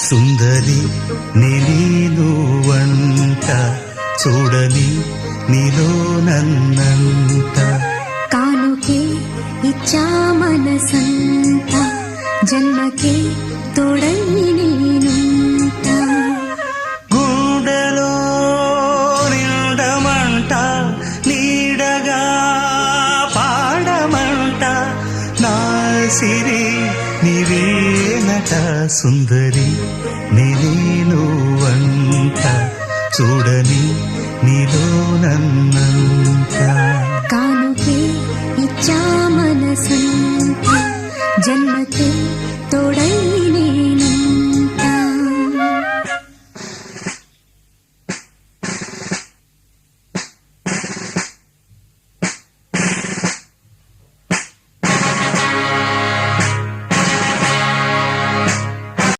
సుందరి నేను వంట చూడని నీలో నన్నంత కానుకే ఇచ్చా మనసంత జన్మకే తోడై నేనుంట గుండెలో నిండమంట నీడగా పాడమంట నా సిరి నీవేనట సుందరి నేను వంట చూడని నీలో నన్నంత కానుకే ఇచ్చా మనసంత జన్మకే తోడై